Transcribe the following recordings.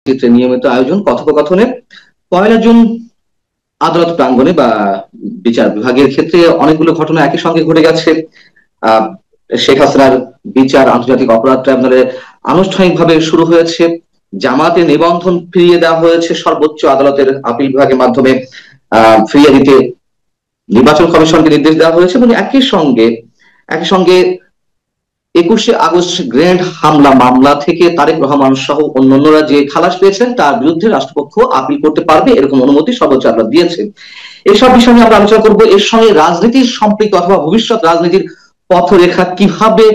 চিত্রে নিয়মিত আয়োজন কথোপকথনে 1 জুন আদালত প্রাঙ্গণে বা বিচার বিভাগের ক্ষেত্রে অনেকগুলো ঘটনা একই সঙ্গে ঘটে গেছে। আহ শেখ হাসিনার বিচার আন্তর্জাতিক অপরাধ ট্রাইব্যুনালে আনুষ্ঠানিকভাবে শুরু হয়েছে। জামাতের নিবন্ধন ফিরিয়ে দেওয়া হয়েছে সর্বোচ্চ আদালতের আপিল বিভাগের মাধ্যমে, ফিরিয়ে দিতে নির্বাচন কমিশনকে নির্দেশ দেওয়া হয়েছে। এবং একই সঙ্গে 21শে আগস্ট গ্রেনেড হামলা মামলা থেকে তারেক রহমান সহ অন্যান্যরা যে খালাস পেয়েছেন তার বিরুদ্ধে রাষ্ট্রপক্ষ আপিল করতে পারবে, এরকম অনুমতি সর্বোচ্চ আদালত দিয়েছে। এসব বিষয় নিয়ে আমরা আলোচনা করবো। এর সঙ্গে রাজনীতির সম্পৃক্ত অথবা ভবিষ্যৎ রাজনীতির পথরেখা কিভাবে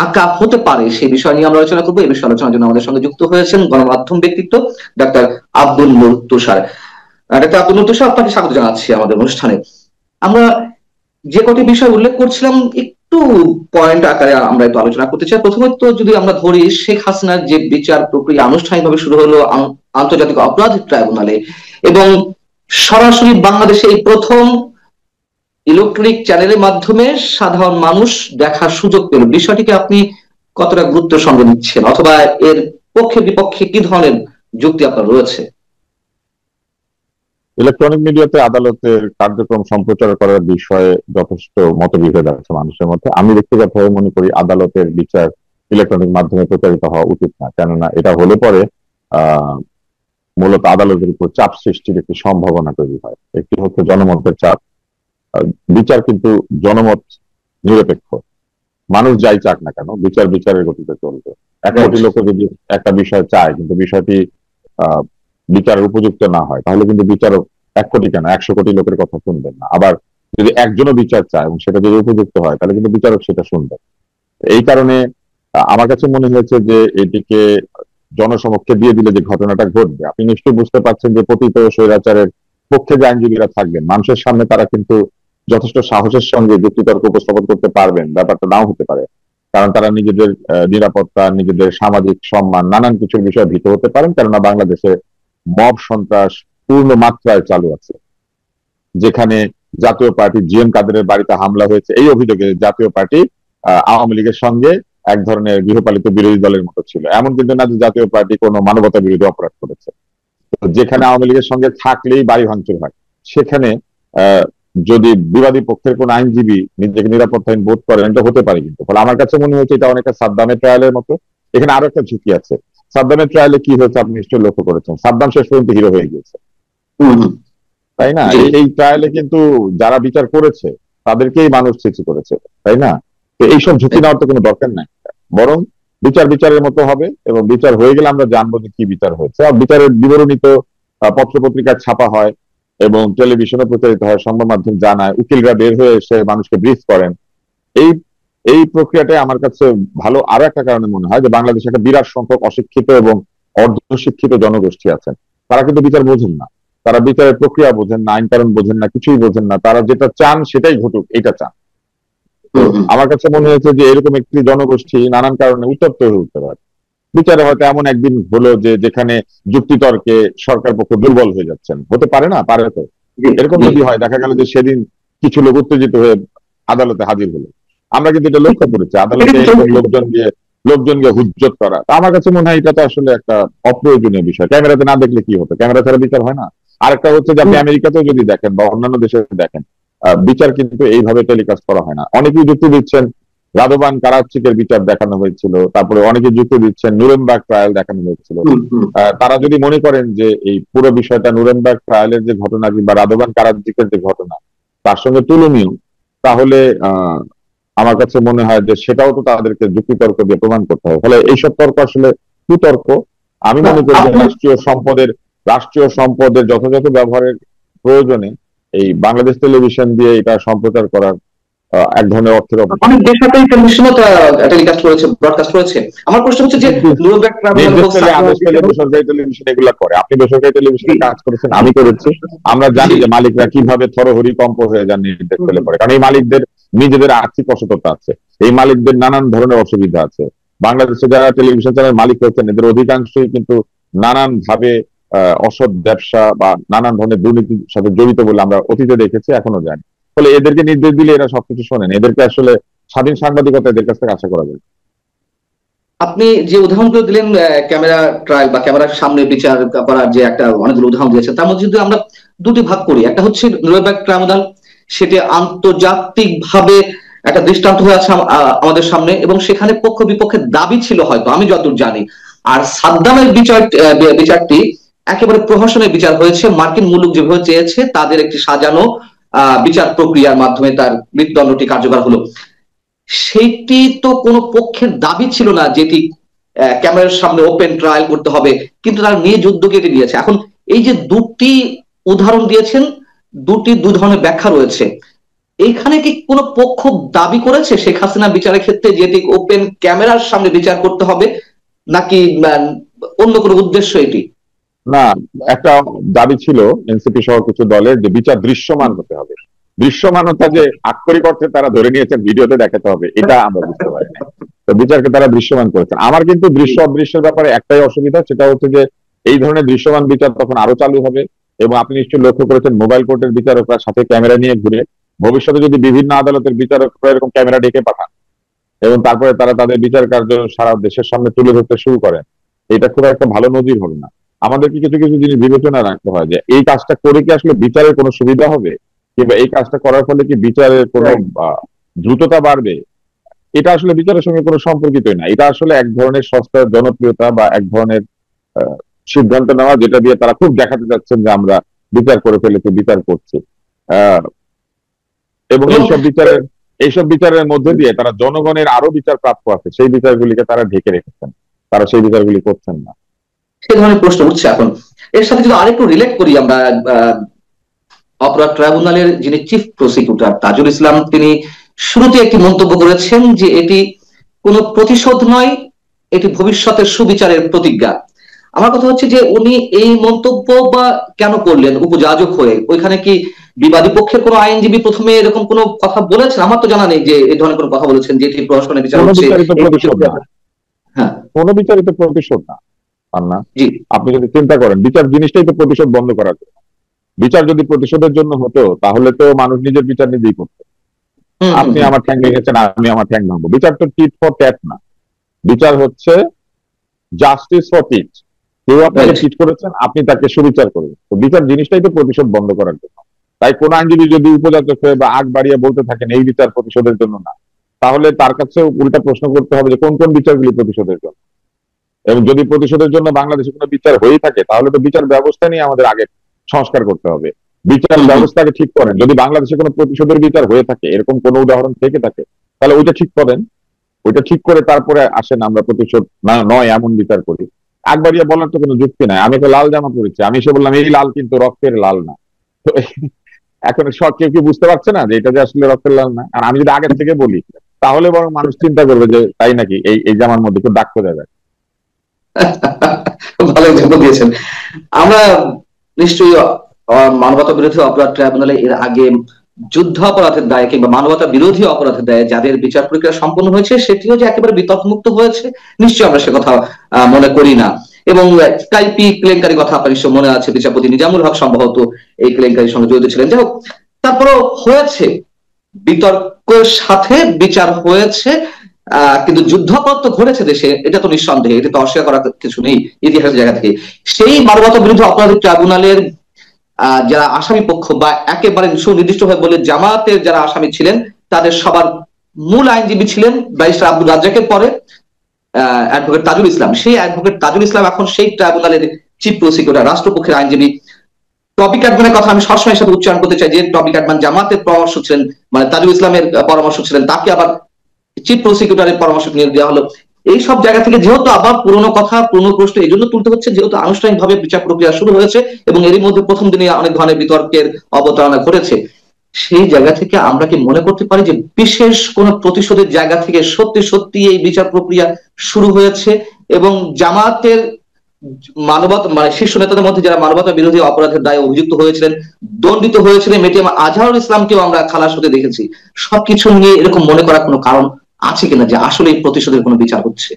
আঁকা হতে পারে সেই বিষয় নিয়ে আমরা আলোচনা করবো। এই বিষয়ে আলোচনার জন্য আমাদের সঙ্গে যুক্ত হয়েছেন গণমাধ্যম ব্যক্তিত্ব ডাক্তার আব্দুল নূর তুষার। ডাক্তার আব্দুল নূর তুষার, আপনাকে স্বাগত জানাচ্ছি আমাদের অনুষ্ঠানে। আমরা যে কটি বিষয় উল্লেখ করছিলাম একটু পয়েন্ট আকারে আমরা একটু আলোচনা করতে চাই। প্রথমত যদি আমরা ধরি, শেখ হাসিনার যে বিচার প্রক্রিয়া আনুষ্ঠানিকভাবে শুরু হলো আন্তর্জাতিক অপরাধ ট্রাইব্যুনালে, এবং সরাসরি বাংলাদেশে এই প্রথম ইলেকট্রনিক চ্যানেলের মাধ্যমে সাধারণ মানুষ দেখার সুযোগ পেল, বিষয়টিকে আপনি কতটা গুরুত্বের সঙ্গে নিচ্ছেন, অথবা এর পক্ষে বিপক্ষে কি ধরনের যুক্তি আপনার রয়েছে? ইলেকট্রনিক মিডিয়াতে আদালতের কার্যক্রম সম্প্রচার করার বিষয়ে যথেষ্ট মতবিভেদ আছে মানুষের মধ্যে। আমি ব্যক্তিগতভাবে মনে করি আদালতের বিচার ইলেকট্রনিক মাধ্যমে প্রচারিত হওয়া উচিত না, কেননা এটা হলে পরে মূলত আদালতের উপর চাপ সৃষ্টির একটি সম্ভাবনা তৈরি হয়। একটি হচ্ছে জনমতের চাপ। বিচার কিন্তু জনমত নিরপেক্ষ, মানুষ যাই চাক না কেন বিচার বিচারের গতিতে চলবে। 1 কোটি লোক যদি একটা বিষয় চায় কিন্তু বিষয়টি বিচারের উপযুক্ত না হয়, তাহলে কিন্তু বিচারক 1 কোটি কেন 100 কোটি লোকের কথা শুনবেন না। আবার যদি একজনও বিচার চায় এবং সেটা যদি উপযুক্ত হয় তাহলে কিন্তু বিচারক সেটা শুনবেন। এই কারণে আমার কাছে মনে হয়েছে যে এটিকে জনসমক্ষে দিয়ে দিলে যে ঘটনাটা ঘটবে, আপনি নিশ্চয়ই বুঝতে পারছেন যে পতিত স্বৈরাচারের পক্ষে যে আইনজীবীরা থাকবেন মানুষের সামনে তারা কিন্তু যথেষ্ট সাহসের সঙ্গে যুক্তিতর্ক উপস্থাপন করতে পারবেন, ব্যাপারটা নাও হতে পারে। কারণ তারা নিজেদের নিরাপত্তা, নিজেদের সামাজিক সম্মান, নানান কিছুর বিষয়ে ভীত হতে পারেন, কেননা বাংলাদেশে মব সন্ত্রাস পূর্ণ মাত্রায় চালু আছে। যেখানে জাতীয় পার্টি জিএম কাদেরের বাড়িতে হামলা হয়েছে, এই অভিযোগে জাতীয় পার্টি আওয়ামী লীগের সঙ্গে এক ধরনের গৃহপালিত বিরোধী দলের মতো ছিল। এমন কিন্তু না যে জাতীয় পার্টি কোনো মানবতা বিরোধী অপরাধ করেছে। যেখানে আওয়ামী লীগের সঙ্গে থাকলেই বাড়ি ভাঙচুর হয়, সেখানে যদি বিবাদী পক্ষের কোন আইনজীবী নিজেকে নিরাপত্তাহীন বোধ করেন, এটা হতে পারে। কিন্তু ফলে আমার কাছে মনে হয়েছে এটা অনেকটা সাদ্দামের ট্রায়ালের মতো। এখানে আরো একটা ঝুঁকি আছে। সাদ্দামের ট্রায়ালে কি হয়েছে আপনি নিশ্চয়ই লক্ষ্য করেছেন, সাদ্দাম শেষ পর্যন্ত হিরো হয়ে গিয়েছে, তাই না? এই ট্রায়ালে কিন্তু যারা বিচার করেছে তাদেরকেই মানুষ চিঠি করেছে, তাই না? তো এইসব ঝুঁকি নেওয়ার তো কোনো দরকার নাই, বরং বিচার বিচারের মতো হবে এবং বিচার হয়ে গেলে আমরা জানবো যে কি বিচার হয়েছে। আর বিচারের বিবরণী তো পত্র পত্রিকায় ছাপা হয় এবং টেলিভিশনে প্রচারিত হয়, সংবাদ মাধ্যম জানায়, উকিলরা বের হয়ে এসে মানুষকে ব্রিফ করেন। এই এই প্রক্রিয়াটাই আমার কাছে ভালো। আরো একটা কারণে মনে হয় যে বাংলাদেশে একটা বিরাট সংখ্যক অশিক্ষিত এবং অর্ধশিক্ষিত জনগোষ্ঠী আছেন, তারা কিন্তু বিচার বোঝেন না, তারা বিচারের প্রক্রিয়া বোঝেন না, আইন কানুন বোঝেন না, কিছুই বোঝেন না। তারা যেটা চান সেটাই ঘটুক, এটা চান। আমার কাছে মনে হয়েছে যে এরকম একটি জনগোষ্ঠী নানান কারণে উত্তপ্ত হয়ে উঠতে পারে। বিচারে হয়তো এমন একদিন হলো যে যেখানে যুক্তিতর্কে সরকার পক্ষ দুর্বল হয়ে যাচ্ছেন, হতে পারে না? পারে তো। এরকম যদি হয়, দেখা গেল যে সেদিন কিছু লোক উত্তেজিত হয়ে আদালতে হাজির হলো। আমরা কিন্তু এটা লক্ষ্য করেছি, আদালতে লোকজনকে হুজ্জত করা। আমার কাছে মনে হয় এটা তো আসলে একটা অপ্রয়োজনীয় বিষয়। ক্যামেরাতে না দেখলে কি হতো? ক্যামেরা ছাড়া বিচার হয় না। আরেকটা হচ্ছে যে আপনি আমেরিকাতেও যদি দেখেন বা অন্যান্য দেশে দেখেন, বিচার কিন্তু এইভাবে টেলিকাস্ট করা হয় না। অনেকেই যুক্তি দিচ্ছেন রাদোভান কারাচিকের বিচার দেখানো হয়েছিল, তারপরে অনেকে যুক্তি দিচ্ছেন নুরেমবার্গ ট্রায়াল দেখানো হয়েছিল। তারা যদি মনে করেন যে এই পুরো বিষয়টা নুরেমবার্গ ট্রায়ালের যে ঘটনা কিংবা রাদোভান কারাচিকের যে ঘটনা তার সঙ্গে তুলনীয়, তাহলে আমার কাছে মনে হয় যে সেটাও তো তাদেরকে যুক্তিতর্ক দিয়ে প্রমাণ করতে হবে। ফলে এইসব তর্ক আসলে কুতর্ক। আমি মনে করি যে রাষ্ট্রীয় সম্পদের যথাযথ ব্যবহারের প্রয়োজনে এই বাংলাদেশ টেলিভিশন দিয়ে এটা সম্প্রচার করার এক ধরনের অর্থের অনেক বেসরকারি টেলিভিশনও টেলিকাস্ট করেছে, ব্রডকাস্ট করেছে। আমার প্রশ্ন হচ্ছে যে বেসরকারি টেলিভিশন এগুলা করে। আপনি বেসরকারি টেলিভিশনে কাজ করেছেন, আমি করেছি। আমরা জানি যে মালিকরা কিভাবে থরহরিকম্প হয়ে যান নির্দেশ পেলে পরে, কারণ এই মালিকদের নিজেদের আর্থিক অসততা আছে, এই মালিকদের নানান ধরনের অসুবিধা আছে। বাংলাদেশে যারা টেলিভিশন চ্যানেল মালিক হয়েছেন এদের অধিকাংশই কিন্তু নানান ভাবে অসৎ ব্যবসা বা নানান ধরনের দুর্নীতির সাথে জড়িত বলে আমরা অতীতে দেখেছি, এখনো জানি। ফলে এদেরকে নির্দেশ দিলে এরা সবকিছু শোনেন। এদেরকে আসলে স্বাধীন সাংবাদিকতা এদের কাছ থেকে আশা করা যায়। আপনি যে উদাহরণগুলো দিলেন ক্যামেরা ট্রায়াল বা ক্যামেরার সামনে বিচার করার যে একটা অনেকগুলো উদাহরণ দিয়েছেন, তার মধ্যে যদি আমরা দুটি ভাগ করি, একটা হচ্ছে নুরেমবার্গ ট্রাইব্যুনাল, সেটি আন্তর্জাতিক ভাবে একটা দৃষ্টান্ত হয়ে আছে আমাদের সামনে, এবং সেখানে পক্ষ বিপক্ষের দাবি ছিল হয়তো, আমি যতদূর জানি। আর সাদ্দামের বিচারটি একেবারে প্রহসনের বিচার হয়েছে, মার্কিন মুলুক যেভাবে চেয়েছে তাদের একটি সাজানো বিচার প্রক্রিয়ার মাধ্যমে তার মৃত্যুদণ্ডটি কার্যকর হলো। সেটি তো কোনো পক্ষের দাবি ছিল না যেটি ক্যামেরার সামনে ওপেন ট্রায়াল করতে হবে, কিন্তু তারা নিজ উদ্যোগে এটি নিয়েছে। এখন এই যে দুটি উদাহরণ দিয়েছেন, দু ধরনের ব্যাখ্যা রয়েছে। এইখানে কি কোনো পক্ষ দাবি করেছে শেখ হাসিনা বিচারের ক্ষেত্রে যেটি ওপেন ক্যামেরার সামনে বিচার করতে হবে, নাকি অন্য কোনো উদ্দেশ্য এটি? না, একটা দাবি ছিল এনসিপি সহ কিছু দলের যে বিচার দৃশ্যমান হতে হবে। দৃশ্যমানতা যে আক্ষরিক অর্থে তারা ধরে নিয়েছেন ভিডিওতে দেখাতে হবে, এটা আমরা বুঝতে পারি না। তো বিচারকে তারা দৃশ্যমান করেছেন। আমার কিন্তু দৃশ্য অদৃশ্যের ব্যাপারে একটাই অসুবিধা, সেটা হচ্ছে যে এই ধরনের দৃশ্যমান বিচার তখন আরো চালু হবে। এবং আপনি নিশ্চয়ই লক্ষ্য করেছেন মোবাইল কোর্টের বিচারকরা সাথে ক্যামেরা নিয়ে ঘুরে, ভবিষ্যতে যদি বিভিন্ন আদালতের বিচারকরা এরকম ক্যামেরা ডেকে পাঠান এবং তারপরে তারা তাদের বিচার কার্য সারা দেশের সামনে তুলে ধরতে শুরু করেন, এটা খুব একটা ভালো নজির হবে না। আমাদেরকে কিছু কিছু জিনিস বিবেচনা রাখতে হয় যে এই কাজটা করে কি আসলে বিচারের কোনো সুবিধা হবে, কিংবা এই কাজটা করার ফলে কি বিচারের কোনো দ্রুততা বাড়বে। এটা আসলে বিচারের সঙ্গে কোনো সম্পর্কিতই না। এটা আসলে এক ধরনের সস্তা জনপ্রিয়তা বা এক ধরনের আহ, সিদ্ধান্ত নেওয়া, যেটা দিয়ে তারা খুব দেখাতে যাচ্ছেন যে আমরা বিচার করে ফেলেছি, বিচার করছি। আহ এবং এইসব বিচারের মধ্যে দিয়ে তারা জনগণের আরো বিচার প্রাপ্য আছে, সেই বিচারগুলিকে তারা ঢেকে রেখেছেন, তারা সেই বিচারগুলি করছেন না। সে ধরনের প্রশ্ন উঠছে এখন। এর সাথে যদি আরেকটু রিলেট করি আমরা, আহ, অপরাধ ট্রাইব্যুনালের যিনি চিফ প্রসিকিউটর তাজুল ইসলাম, তিনি শুরুতে একটি মন্তব্য করেছেন যে এটি কোনো প্রতিশোধ নয়, এটি ভবিষ্যতের সুবিচারের প্রতিজ্ঞা। আমার কথা হচ্ছে যে উনি এই মন্তব্য বা কেন করলেন উপযাজক হয়ে? ওইখানে কি বিবাদী পক্ষের কোনো আইনজীবী প্রথমে এরকম কোনো কথা বলেছেন? আমার তো জানা নেই যে এই ধরনের কোনো কথা বলেছেন যে এটি প্রহসনের বিচার কোনো হচ্ছে বিচারিত এই প্রতিশোধ প্রতিক্রিয়া। না, হ্যাঁ। কোনো বিচারিত প্রতিশোধ না। আর না, জি। আপনি যদি চিন্তা করেন বিচার জিনিসটাই তো প্রতিশোধ বন্ধ করার জন্য। বিচার যদি প্রতিশোধের জন্য হতো তাহলে তো মানুষ নিজের বিচার নিজেই করতো। হম হম আপনি হম। আমার ঠ্যাং ভেঙেছেন, আমি আমার ঠ্যাং ভাঙবো। বিচার তো টিট ফর ট্যাট না, বিচার হচ্ছে জাস্টিস ফর টিট। কেউ আপনাকে রাইট। চিট করেছেন, আপনি তাকে সুবিচার করবেন। তো বিচার জিনিসটাই তো প্রতিশোধ বন্ধ করার জন্য। তাই কোন আইনজীবী যদি উপযাচক হয়ে বা আগ বাড়িয়ে বলতে থাকেন এই বিচার প্রতিশোধের জন্য না, তাহলে তার কাছে উল্টা প্রশ্ন করতে হবে যে কোন কোন বিচারগুলি প্রতিশোধের জন্য। এবং যদি প্রতিশোধের জন্য বাংলাদেশে কোনো বিচার হয়ে থাকে তাহলে তো বিচার ব্যবস্থা নিয়ে আমাদের আগে সংস্কার করতে হবে। বিচার হম হম। ব্যবস্থাকে ঠিক করেন। যদি বাংলাদেশে কোনো প্রতিশোধের বিচার হয়ে থাকে, এরকম কোনো উদাহরণ থেকে থাকে, তাহলে ওইটা ঠিক করেন। ওইটা ঠিক করে তারপরে আসেন আমরা প্রতিশোধ না নয় এমন বিচার করি। আগ বাড়িয়ে বলার তো কোনো যুক্তি নাই। আমি একটা লাল জামা পরেছি, আমি এসে বললাম এই লাল কিন্তু রক্তের লাল না। তো এখন সব কেউ কি বুঝতে পারছে না যে এটা যে আসলে রক্তের লাল না? আর আমি যদি আগের থেকে বলি তাহলে বরং মানুষ চিন্তা করবে যে তাই নাকি, এই জামার মধ্যে কেউ দাগ খোঁজা যায়। ভালো এক্সাম্পল দিয়েছেন। আমরা নিশ্চয়ই মানবতা বিরোধী অপরাধ ট্রাইব্যুনালে এর আগে যুদ্ধ অপরাধের দায়ে কিংবা মানবতা বিরোধী অপরাধের দায়ে যাদের বিচার প্রক্রিয়া সম্পন্ন হয়েছে সেটিও যে একেবারে বিতর্কমুক্ত হয়েছে, নিশ্চয়ই আমরা সে কথা মনে করি না। এবং স্কাইপি কেলেঙ্কারি কথা আপনার নিশ্চয় মনে আছে, বিচারপতি নিজামুল হক সম্ভবত এই কেলেঙ্কারির সঙ্গে জড়িত ছিলেন। যাই হোক, তারপরও হয়েছে, বিতর্কের সাথে বিচার হয়েছে। কিন্তু যুদ্ধাপরাধ তো ঘটেছে দেশে, এটা তো নিঃসন্দেহে, এটা তো অস্বীকার করার কিছু নেই ইতিহাসের জায়গা থেকে। সেই মানবতা বিরোধী অপরাধ ট্রাইব্যুনালের যারা আসামি পক্ষ বা একেবারে সুনির্দিষ্টভাবে বলে জামায়াতের যারা আসামি ছিলেন, তাদের সবার মূল আইনজীবী ছিলেন ব্যারিস্টার আব্দুল রাজ্জাকের পরে অ্যাডভোকেট তাজুল ইসলাম। সেই অ্যাডভোকেট তাজুল ইসলাম এখন সেই ট্রাইব্যুনালের চিফ প্রসিকিউটর, রাষ্ট্রপক্ষের আইনজীবী। টবি ক্যাটম্যানের কথা আমি সবসময় সাথে উচ্চারণ করতে চাই, যে টবি ক্যাটম্যান জামাতের পরামর্শ ছিলেন, মানে তাজুল ইসলামের পরামর্শ ছিলেন, তাকে আবার চিফ প্রসিকিউটরের পরামর্শ নিয়োগ দেওয়া হলো। এই সব জায়গা থেকে যেহেতু আবার পুরনো কথা, পুরনো প্রশ্ন এই জন্য তুলতে হচ্ছে যেহেতু আনুষ্ঠানিকভাবে বিচার প্রক্রিয়া শুরু হয়েছে এবং এরই মধ্যে প্রথম দিনে অনেক ধরনের বিতর্কের অবতারণা ঘটেছে। সেই জায়গা থেকে আমরা কি মনে করতে পারি যে বিশেষ কোন প্রতিশোধের জায়গা থেকে সত্যি সত্যি এই বিচার প্রক্রিয়া শুরু হয়েছে, এবং জামাতের মানবতা মানে শীর্ষ নেতাদের মধ্যে যারা মানবতা বিরোধী অপরাধের দায়ে অভিযুক্ত হয়েছিলেন, দণ্ডিত হয়েছিলেন, মেটিএম আজহারুল ইসলামকেও আমরা খালাস হতে দেখেছি, সবকিছু নিয়ে এরকম মনে করার কোনো কারণ আছে কিনা যে আসলে এই প্রতিশোধের কোনো বিচার হচ্ছে?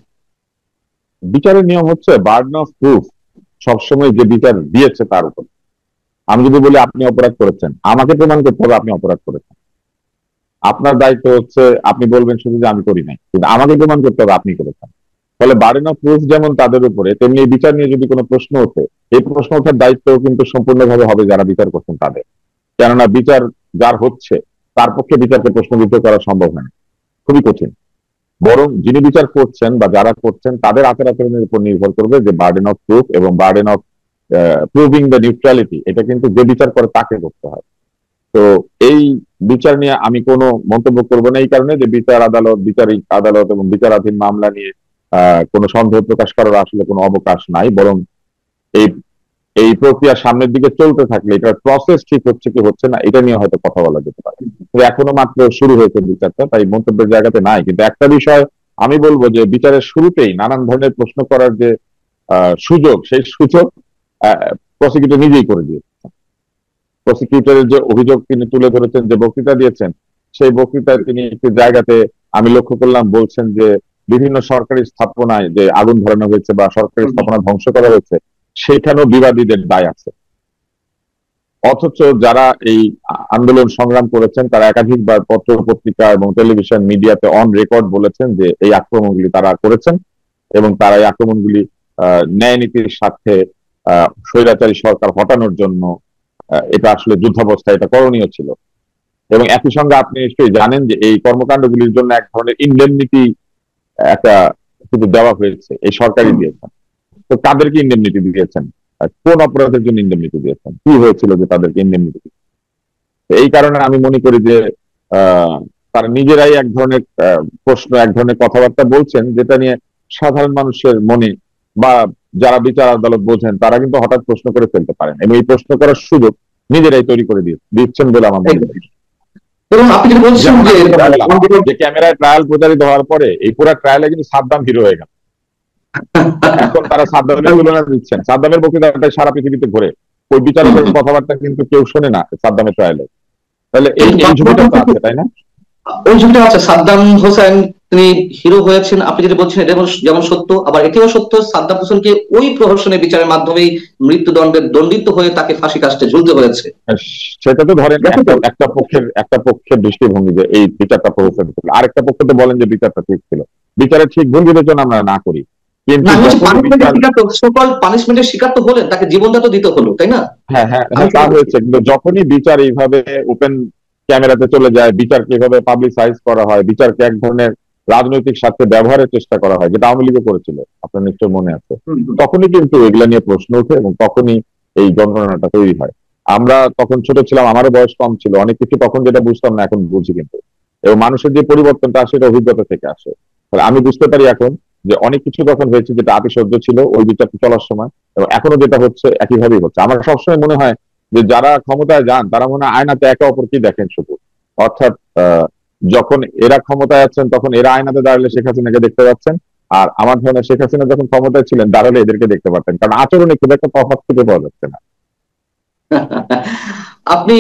বিচারের নিয়ম হচ্ছে বার্ডেন অফ প্রুফ সবসময় যে বিচার দিয়েছে তার উপর। আমি যদি বলি আপনি অপরাধ করেছেন, আমাকে প্রমাণ করতে হবে আপনি অপরাধ করেছেন। আপনার দায়িত্ব হচ্ছে আপনি বলবেন শুধু যে আমি করি নাই, কিন্তু আমাকে প্রমাণ করতে হবে আপনি করেছেন। ফলে বার্ডেন অফ প্রুফ যেমন তাদের উপরে, তেমনি এই বিচার নিয়ে যদি কোনো প্রশ্ন ওঠে, এই প্রশ্ন ওঠার দায়িত্ব কিন্তু সম্পূর্ণভাবে হবে যারা বিচার করছেন তাদের। কেননা বিচার যার হচ্ছে তার পক্ষে বিচারকে প্রশ্নবিদ্ধ করা সম্ভব নয়, খুবই কঠিন। বরং যিনি বিচার করছেন বা যারা করছেন তাদের আচার আচরণের উপর নির্ভর করবে যে বার্ডেন অফ প্রুফ এবং burden of proving the neutrality, এটা কিন্তু যে বিচার করে তাকে করতে হয়। তো এই বিচার নিয়ে আমি কোনো মন্তব্য করব না, এই কারণে যে বিচার আদালত, বিচারিক আদালত এবং বিচারাধীন মামলা নিয়ে কোনো সন্দেহ প্রকাশ করার আসলে কোনো অবকাশ নাই। বরং এই এই প্রক্রিয়া সামনের দিকে চলতে থাকলে এটার প্রসেস ঠিক হচ্ছে কি হচ্ছে না এটা নিয়ে হয়তো কথা বলা যেতে পারে। তো এখনো মাত্র শুরু হয়েছে বিচারটা, তাই মন্তব্যের জায়গাতে নাই। কিন্তু একটা বিষয় আমি বলবো যে বিচারের শুরুতেই নানান ধরনের প্রশ্ন করার যে সুযোগ, সেই সুযোগ প্রসিকিউটর নিজেই করে দিয়েছে। প্রসিকিউটরের যে অভিযোগ তিনি তুলে ধরেছেন, যে বক্তৃতা দিয়েছেন, সেই বক্তৃতায় তিনি একটি জায়গাতে আমি লক্ষ্য করলাম বলছেন যে বিভিন্ন সরকারি স্থাপনায় যে আগুন ধরানো হয়েছে বা সরকারি স্থাপনা ধ্বংস করা হয়েছে সেখানেও বিবাদীদের দায় আছে। অথচ যারা এই আন্দোলন সংগ্রাম করেছেন তারা একাধিকবার পত্র পত্রিকা এবং টেলিভিশন মিডিয়াতে অন রেকর্ড বলেছেন যে এই আক্রমণগুলি তারা করেছেন এবং তারা এই আক্রমণগুলি ন্যায় নীতির স্বার্থে স্বৈরাচারী সরকার হটানোর জন্য এটা আসলে যুদ্ধাবস্থা, এটা করণীয় ছিল। এবং একই সঙ্গে আপনি নিশ্চয়ই জানেন যে এই কর্মকাণ্ডগুলির জন্য এক ধরনের ইন্ডেমনিটি একটা কিন্তু দেওয়া হয়েছে, এই সরকারই দিয়েছেন। তো তাদেরকে ইন্ডেমনিটি দিয়েছেন, কোন অপরাধের জন্য ইন্ডেমনিটি দিয়েছেন, কি হয়েছিল যে তাদেরকে ইন্ডেমনিটি দিয়েছেন? এই কারণে আমি মনে করি যে তারা নিজেরাই এক ধরনের প্রশ্ন, এক ধরনের কথাবার্তা বলছেন যেটা নিয়ে সাধারণ মানুষের মনে বা যারা বিচার আদালত বোঝেন তারা কিন্তু হঠাৎ প্রশ্ন করে ফেলতে পারেন, এবং এই প্রশ্ন করার সুযোগ নিজেরাই তৈরি করে দিচ্ছেন বলে আমার মনে হয়। এবং আপনি যেটা বলছেন যে ক্যামেরায় ট্রায়াল প্রচারিত হওয়ার পরে এই পুরো ট্রায়ালে কিন্তু সাদ্দাম হিরো হয়ে গেল। এখন তারা সাদ্দামের তুলনা দিচ্ছেন, সাদ্দামের বক্তৃতাটা সারা পৃথিবীতে ঘুরে, ওই বিচারকের কথাবার্তা কিন্তু কেউ শোনে না সাদ্দামের ট্রায়ালে। তাহলে এই ঝুঁকিটা তো আছে, তাই না? ওই ঝুঁকিটা আছে। সাদ্দাম হোসেন তিনি হিরো হয়েছেন, আপনি যেটা বলছেন এটা যেমন সত্য, আবার এটিও সত্য সাদ্দাম হোসেনকে ওই প্রহসনের বিচারের মাধ্যমেই মৃত্যুদণ্ডে দণ্ডিত হয়ে তাকে ফাঁসি কাস্টে ঝুলতে হয়েছে। সেটা তো ধরেন একটা পক্ষের দৃষ্টিভঙ্গি যে এই বিচারটা প্রহসন ছিল, আরেকটা পক্ষ তো বলেন যে বিচারটা ঠিক ছিল। বিচারের ঠিক ভুল বিবেচনা আমরা না করি, কিন্তু পানিশমেন্টের শিকার তো হলেন, তাকে জীবনটা তো দিতে হলো, তাই না? হ্যাঁ হ্যাঁ তা হয়েছে, কিন্তু যখনই বিচার এইভাবে ওপেন ক্যামেরাতে চলে যায়, বিচারকে এইভাবে পাবলিসাইজ করা হয়, বিচারকে এক ধরনের রাজনৈতিক স্বার্থে ব্যবহারের চেষ্টা করা হয়, যেটা আওয়ামী লীগও করেছিল, আপনার নিশ্চয় মনে আছে, তখনই কিন্তু এগুলা নিয়ে প্রশ্ন ওঠে এবং তখনই এই যন্ত্রণাটা তৈরি হয়। আমরা তখন ছোট ছিলাম, আমারও বয়স কম ছিল, অনেক কিছু তখন যেটা বুঝতাম না এখন বুঝি কিন্তু, এবং মানুষের যে পরিবর্তনটা আসে এটা অভিজ্ঞতা থেকে আসে। আমি বুঝতে পারি এখন যে অনেক কিছু তখন হয়েছে যেটা আতিশয্য ছিল ওই বিচারটা চলার সময়, এবং এখনো যেটা হচ্ছে একইভাবেই হচ্ছে। আমার সবসময় মনে হয় যে যারা ক্ষমতায় যান তারা মনে হয় আয়নাতে একে অপরকে দেখেন শুধু, অর্থাৎ যখন এরা ক্ষমতায় আছেন তখন এরা আয়নাতে দাঁড়ালে শেখ হাসিনাকে দেখতে পাচ্ছেন, আর আমার ধারণা শেখ হাসিনা যখন ক্ষমতায় ছিলেন দাঁড়ালে এদেরকে দেখতে পাচ্ছেন, কারণ আচরণে খুব একটা তফাৎ খুঁজে পাওয়া যাচ্ছে না। আপনি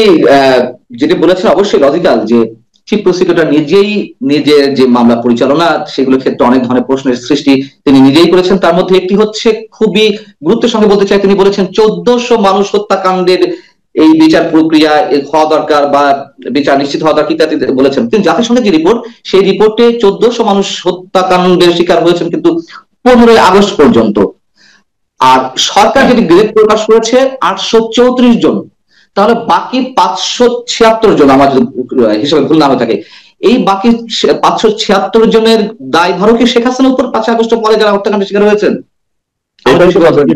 যেটা বলেছেন অবশ্যই লজিক্যাল, যে চিফ প্রসিকিউটর নিজেই নিজের যে মামলা পরিচালনা সেগুলোর ক্ষেত্রে অনেক ধরনের প্রশ্নের সৃষ্টি তিনি নিজেই করেছেন। তার মধ্যে একটি হচ্ছে খুবই গুরুত্বের সঙ্গে বলতে চাই, তিনি বলেছেন 1400 মানুষ হত্যাকাণ্ডের এই বিচার প্রক্রিয়া হওয়া দরকার বা বিচার নিশ্চিত হওয়া দরকার ইত্যাদি বলেছেন। কিন্তু জাতিসংঘের যে রিপোর্ট, সেই রিপোর্টে 1400 মানুষ হত্যাকাণ্ডের শিকার হয়েছেন কিন্তু 15 আগস্ট পর্যন্ত, আর সরকার যদি গ্রেড প্রকাশ করেছে 834 জন, তাহলে বাকি 576 জন, আমার হিসাবে ভুল না হয়ে থাকে, এই বাকি 576 জনের দায়ভারও কি শেখ হাসিনার উপর 5 আগস্ট পরে যারা হত্যাকাণ্ডের শিকার হয়েছেন?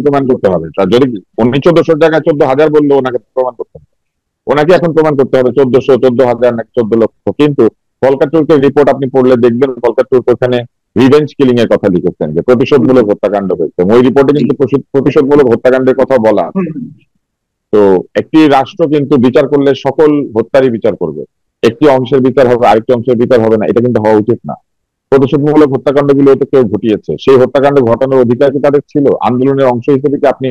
প্রমাণ করতে হবে। যদি 1400 জায়গায় 14,000 বললো, ওনাকে প্রমাণ করতে হবে, ওনাকে এখন প্রমাণ করতে হবে 1400, 14,000 নাকি 14 লক্ষ। কিন্তু ভলকার টুর্কের রিপোর্ট আপনি পড়লে দেখবেন ভলকার টুর্ক ওখানে রিভেঞ্জ কিলিং এর কথা লিখেছেন, যে প্রতিশোধমূলক হত্যাকাণ্ড হয়েছে। ওই রিপোর্টে কিন্তু প্রতিশোধমূলক হত্যাকাণ্ডের কথা বলা। তো একটি রাষ্ট্র কিন্তু বিচার করলে সকল হত্যারই বিচার করবে, একটি অংশের বিচার হবে আরেকটি অংশের বিচার হবে না, এটা কিন্তু হওয়া উচিত না। প্রতিশোধমূলক হত্যাকাণ্ডগুলো তো কেউ ঘটিয়েছে, সেই হত্যাকাণ্ড ঘটানোর অধিকার কি তাদের ছিল? আন্দোলনের অংশ হিসেবে কি আপনি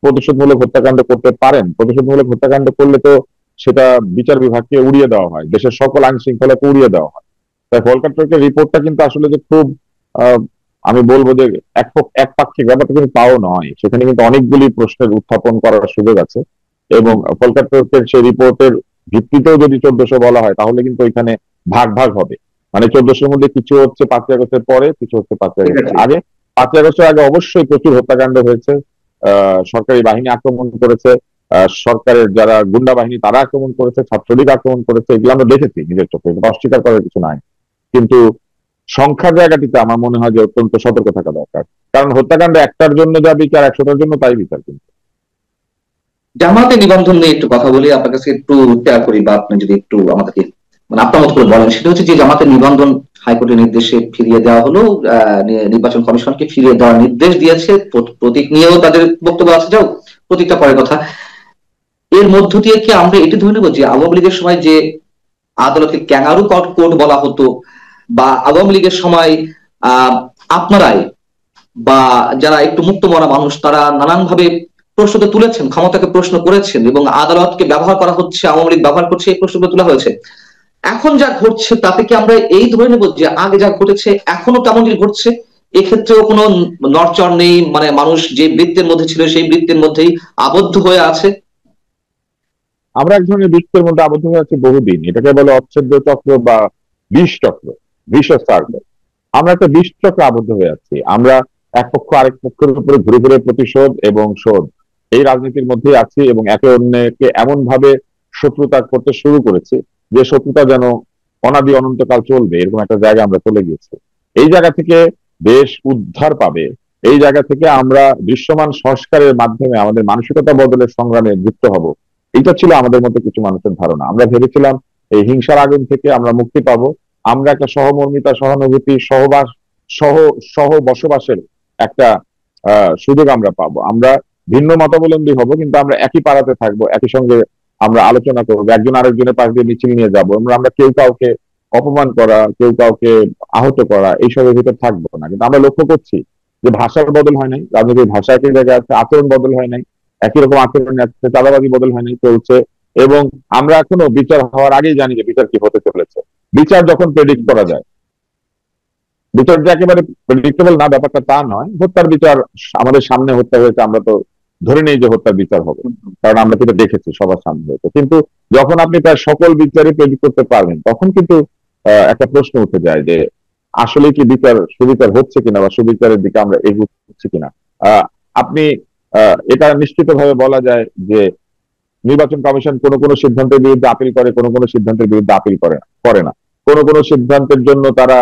প্রতিশোধমূলক হত্যাকাণ্ড করতে পারেন? প্রতিশোধমূলক হত্যাকাণ্ড করলে তো সেটা বিচার বিভাগকে উড়িয়ে দেওয়া হয়, দেশের সকল আইন শৃঙ্খলাকে উড়িয়ে দেওয়া হয়। তাই ভলকার টুর্কের রিপোর্টটা কিন্তু আসলে যে খুব আমি বলবো যে একপাক্ষিক ব্যাপারটা কিন্তু তাও নয়, সেখানে কিন্তু অনেকগুলি প্রশ্নের উত্থাপন করার সুযোগ আছে। এবং ভলকার টুর্কের সেই রিপোর্টের ভিত্তিতেও যদি 1400 বলা হয় তাহলে কিন্তু ওইখানে ভাগ ভাগ হবে, মানে 1400-র মধ্যে কিছু হচ্ছে 5 আগস্টের পরে, কিছু হচ্ছে 5 আগস্টের আগে, 5ই আগস্টের আগে অবশ্যই প্রচুর হত্যাকাণ্ড হয়েছে, সরকারি বাহিনী আক্রমণ করেছে, সরকারের যারা গুন্ডা বাহিনী তারা আক্রমণ করেছে, ছাত্রলীগ আক্রমণ করেছে, এগুলো আমরা দেখেছি নিজের চোখে, এটা অস্বীকার করার কিছু নাই। কিন্তু সংখ্যার জায়গাটিতে আমার মনে হয় যে অত্যন্ত সতর্ক থাকা দরকার, কারণ হত্যাকাণ্ড একটার জন্য যা বিচার 100টার জন্য তাই বিচার। কিন্তু জামাতে নিবন্ধন নিয়ে একটু কথা বলি, আপনার কাছে একটু শেয়ার করি, বা আপনি যদি একটু আমাদেরকে মানে আপনার মত করে বলেন। সেটা হচ্ছে যে জামাতের নিবন্ধন হাইকোর্টের নির্দেশে ফিরিয়ে দেওয়া হলো, নির্বাচন কমিশনকে ফিরিয়ে দেওয়ার নির্দেশ দিয়েছে। প্রতীক নিয়েও তাদের বক্তব্য আছে, যাও প্রতীকটা পরের কথা। এর মধ্য দিয়ে কি আমরা এটি ধরে নেবো যে আওয়ামী লীগের সময় যে আদালতকে ক্যাঙ্গারু কোর্ট বলা হতো, বা আওয়ামী লীগের সময় আহ আপনারাই বা যারা একটু মুক্ত মনা মানুষ তারা নানানভাবে প্রশ্ন তুলেছেন, ক্ষমতাকে প্রশ্ন করেছেন, এবং আদালতকে ব্যবহার করা হচ্ছে, আওয়ামী লীগ ব্যবহার করছে, এই প্রশ্নগুলো তোলা হয়েছে। এখন যা ঘটছে তাতে কি আমরা এই ধরে নেব যে আগে যা ঘটেছে এখনো তেমনই ঘটছে? এক্ষেত্রেও কোনো নড়চড় নেই, মানে মানুষ যে বৃত্তের মধ্যে ছিল সেই বৃত্তের মধ্যেই আবদ্ধ হয়ে আছে? আমরা এক ধরনের বৃত্তের মধ্যে আবদ্ধ হয়ে আছি বহুদিন, এটাকে বলে অচ্ছেদ্য চক্র বা বিষ চক্র, ভিশাস সার্কেল। আমরা একটা বিষ চক্রে আবদ্ধ হয়ে আছি। আমরা এক পক্ষ আরেক পক্ষের উপরে ঘুরে ঘুরে প্রতিশোধ এবং শোধ এই রাজনীতির মধ্যেই আছি, এবং একে অন্যকে এমন ভাবে শত্রুতা করতে শুরু করেছি যে শত্রুতা যেন অনাদি অনন্তকাল চলবে, এরকম একটা জায়গা আমরা চলে গেছি। এই জায়গা থেকে দেশ উদ্ধার পাবে, এই জায়গা থেকে আমরা দৃশ্যমান সংস্কারের মাধ্যমে আমাদের মানসিকতা বদলের সংগ্রামে যুক্ত হব, এটা ছিল আমাদের মধ্যে কিছু মানুষের ধারণা। আমরা ভেবেছিলাম এই হিংসার আগুন থেকে আমরা মুক্তি পাবো, আমরা একটা সহমর্মিতা, সহানুভূতি, সহবাস, সহ সহ বসবাসের একটা সুযোগ আমরা পাবো। আমরা ভিন্ন মতাবলম্বী হব, কিন্তু আমরা একই পাড়াতে থাকবো, একই সঙ্গে আমরা আলোচনা করবো, একজন আরেকজনের পাশ দিয়ে মিছিল নিয়ে যাবো। আমরা কেউ কাউকে অপমান করা, কেউ কাউকে আহত করা, এইসবের ভিতর থাকবো না। কিন্তু আমরা লক্ষ্য করছি যে ভাষার বদল হয় নাই, রাজনৈতিক ভাষা একই জায়গায় আছে, আচরণ বদল হয় নাই, একই রকম আচরণ আছে, চাঁদাবাজি বদল হয় নাই, চলছে। এবং আমরা এখনো বিচার হওয়ার আগেই জানি যে বিচার কি হতে চলেছে। বিচার যখন প্রেডিক্ট করা যায়, বিচার যে একেবারে প্রেডিক্টেবল না ব্যাপারটা তা নয়। হত্যার বিচার আমাদের সামনে হত্যা হয়েছে, আমরা তো ধরে নেই যে হত্যার বিচার হবে, কারণ আমরা তো দেখেছি সবার সামনে হয়েছে। কিন্তু যখন আপনি প্রায় সকল বিচারই প্রেডিক্ট করতে পারবেন, তখন কিন্তু একটা প্রশ্ন উঠে যায় যে আসলে কি বিচার সুবিচার হচ্ছে কিনা, বা সুবিচারের দিকে আমরা এগোচ্ছি কিনা। আপনি এটা নিশ্চিতভাবে বলা যায় যে নির্বাচন কমিশন কোন কোন সিদ্ধান্তের বিরুদ্ধে আপিল করে, কোন কোন সিদ্ধান্তের বিরুদ্ধে আপিল করে না। কোন কোন সিদ্ধান্তের জন্য তারা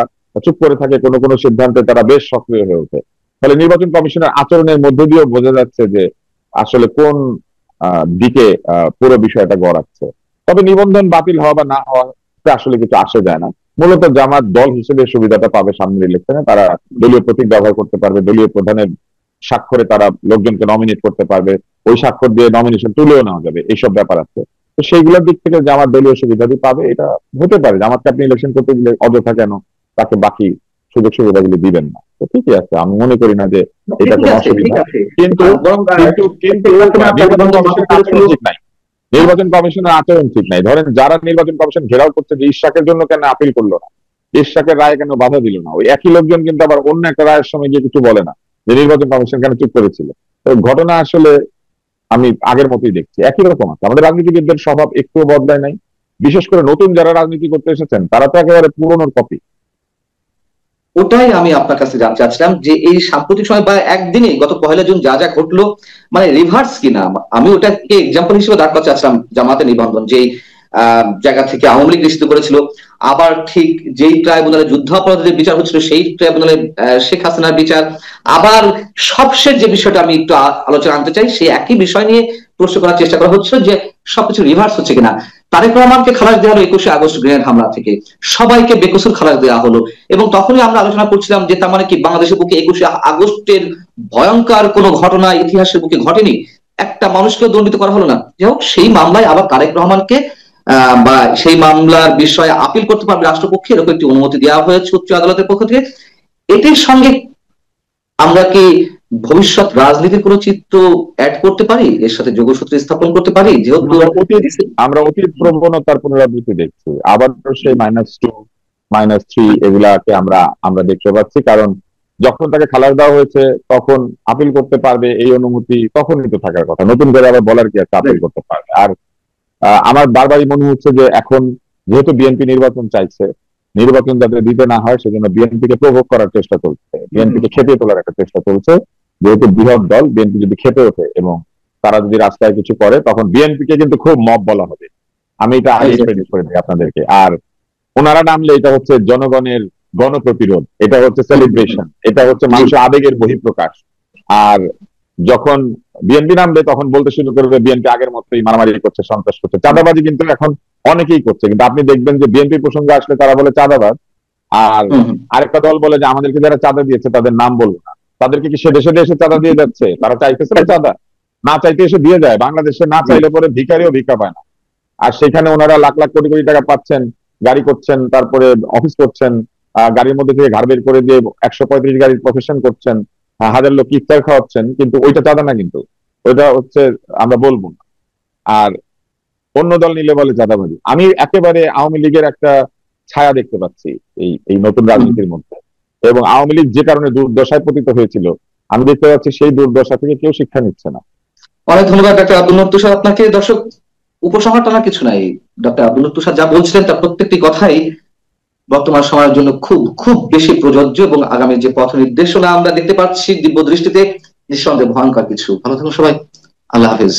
চুপ করে থাকে, কোন কোন সিদ্ধান্তে তারা বেশ সক্রিয় হয়ে ওঠে। ফলে নির্বাচন কমিশনের আচরণের মধ্যে দিয়েও বোঝা যাচ্ছে যে আসলে কোন দিকে পুরো বিষয়টা গড়াচ্ছে। তবে নিবন্ধন বাতিল হওয়া বা না হওয়া আসলে কিছু আসে যায় না। মূলত জামাত দল হিসেবে সুবিধাটা পাবে সামনের ইলেকশনে, তারা দলীয় প্রতীক ব্যবহার করতে পারবে, দলীয় প্রধানের স্বাক্ষরে তারা লোকজনকে নমিনেট করতে পারবে, ওই স্বাক্ষর দিয়ে নমিনেশন তুলেও নেওয়া যাবে, এইসব ব্যাপার আছে। তো সেইগুলোর দিক থেকে জামাত দলীয় সুবিধাটি পাবে। এটা হতে পারে জামাতকে আপনি ইলেকশন করতে গেলে অযথা কেন তাকে বাকি সুযোগ সুবিধাগুলি দিবেন না। তো ঠিকই আছে, আমি মনে করি না যে এটা কোনো অসুবিধা। কিন্তু কিন্তু কিন্তু নির্বাচন কমিশনের আচরণ ঠিক নাই, নির্বাচন কমিশনের আচরণ ঠিক নাই। ধরেন যারা নির্বাচন কমিশন ঘেরাও করছে যে ইশরাকের জন্য কেন আপিল করলো না, ইশরাকের রায় কেন বাধা দিল না, ওই একই লোকজন কিন্তু আবার অন্য একটা রায়ের সময় গিয়ে কিছু বলে না যে নির্বাচন কমিশন কেন চুপ করেছিল। ঘটনা আসলে আমি আগের মতোই দেখছি, একই রকম আছে। আমাদের রাজনীতিবিদদের স্বভাব একটু বদলায় নাই, বিশেষ করে নতুন যারা রাজনীতি করতে এসেছেন তারা তো একেবারে পুরনোর কপি। ওটাই আমি আপনার কাছে জানতে চাচ্ছিলাম যে এই সাম্প্রতিক সময় বা একদিনে গত 1 জুন যা যা ঘটলো, মানে রিভার্স কিনা। আমি ওটাকে এক্সাম্পল হিসেবে দাঁড় করতে চাচ্ছিলাম, জামাতে নিবন্ধন যে জায়গা থেকে আওয়ামী লীগ নিষিদ্ধ করেছিল, আবার ঠিক যেই ট্রাইব্যুনালে যুদ্ধাপরাধীদের বিচার হচ্ছিল সেই ট্রাইব্যুনালে শেখ হাসিনার বিচার। আবার সবশেষ যে বিষয়টা আমি একটু আলোচনা আনতে চাই, সেই একই বিষয় নিয়ে প্রশ্ন করার চেষ্টা করা হচ্ছে যে সবকিছু রিভার্স হচ্ছে কিনা। তারেক রহমানকে খালাস দেওয়া হলো 21 আগস্ট গ্রেনেড হামলা থেকে, সবাইকে বেকসুর খালাস দেওয়া হলো, এবং তখনই আমরা আলোচনা করছিলাম যে তার মানে কি বাংলাদেশের বুকে 21 আগস্টের ভয়ঙ্কর কোনো ঘটনা ইতিহাসের বুকে ঘটেনি, একটা মানুষকেও দণ্ডিত করা হলো না। যাই হোক, সেই মামলায় আবার তারেক রহমানকে বা সেই মামলার বিষয়ে আপিল করতে পারবে রাষ্ট্রপক্ষে, এরকম একটি অনুমতি দেওয়া হয়েছে উচ্চ আদালতের পক্ষ থেকে। এটির সঙ্গে আমরা কি ভবিষ্যৎ রাজনীতির কোনো চিত্র অ্যাড করতে পারি, এর সাথে যোগসূত্র স্থাপন করতে পারি? যেহেতু আমরা অতীত প্রবণতার পুনরাবৃত্তি দেখছি, আবার সেই -2 -3 এগুলাকে আমরা আমরা দেখতে পাচ্ছি। কারণ যখন তাকে খালাস দেওয়া হয়েছে তখন আপিল করতে পারবে এই অনুমতি তখনই তো থাকার কথা, নতুন করে আবার বলার কি আছে আপিল করতে পারবে। আর আমার বারবারই মনে হচ্ছে যে এখন যেহেতু বিএনপি নির্বাচন চাইছে, নির্বাচন যাতে দিতে না হয় সেজন্য বিএনপিকে প্রভোগ করার চেষ্টা চলছে, বিএনপিকে খেপিয়ে তোলার একটা চেষ্টা চলছে। যেহেতু বৃহৎ দল, বিএনপি যদি খেপে ওঠে এবং তারা যদি রাস্তায় কিছু করে, তখন বিএনপিকে কিন্তু খুব মব বলা হবে। আমি এটা আগে প্রেডিক্ট করে দিই আপনাদেরকে। আর ওনারা নামলে এটা হচ্ছে জনগণের গণপ্রতিরোধ, এটা হচ্ছে সেলিব্রেশন, এটা হচ্ছে মানুষের আবেগের বহিঃপ্রকাশ। আর যখন বিএনপি নামবে তখন বলতে শুরু করবে বিএনপি আগের মতোই মারামারি করছে, সন্ত্রাস করছে, চাঁদাবাজি কিন্তু এখন অনেকেই করছে। কিন্তু আপনি দেখবেন যে বিএনপি প্রসঙ্গে আসলে তারা বলে চাঁদাবাজ, আর আরেকটা দল বলে যে আমাদেরকে যারা চাঁদা দিয়েছে তাদের নাম বলবো না। তাদেরকে কি সে দেশে দেশে চাঁদা দিয়ে যাচ্ছে? তারা চাইতেছে না চাঁদা, না চাইতে এসে দিয়ে যায়। বাংলাদেশে না চাইলে পরে ভিখারিও ভিক্ষা পায় না। আর সেখানে ওনারা লাখ লাখ কোটি কোটি টাকা পাচ্ছেন, গাড়ি করছেন, তারপরে অফিস করছেন, গাড়ির মধ্যে থেকে ঘাড় বের করে দিয়ে 135 গাড়ির প্রফেশন করছেন, হাজার লোক ইফতার খাওয়াচ্ছেন, কিন্তু ওইটা চাঁদা না, কিন্তু ওইটা হচ্ছে আমরা বলবো না। আর অন্য দল নিলে বলে চাঁদাবাজি। আমি একেবারে আওয়ামী লীগের একটা ছায়া দেখতে পাচ্ছি এই এই নতুন রাজনীতির মধ্যে, এবং আওয়ামী লীগ যে কারণে দুর্দশায় পতিত হয়েছিল, আমি দেখতে পাচ্ছি সেই দুর্দশা থেকে কেউ শিক্ষা নিচ্ছে না। অনেক ধন্যবাদ ডক্টর আব্দুল নূর তুষার আপনাকে। দর্শক, উপসংহার টানার কিছু নাই, ডক্টর আব্দুল নূর তুষার যা বলছিলেন তার প্রত্যেকটি কথাই বর্তমান সময়ের জন্য খুব খুব বেশি প্রযোজ্য, এবং আগামী যে পথ নির্দেশনা আমরা দেখতে পাচ্ছি দিব্য দৃষ্টিতে, নিঃসন্দেহে ভয়ঙ্কর কিছু। ভালো থাকুন সবাই, আল্লাহ হাফিজ।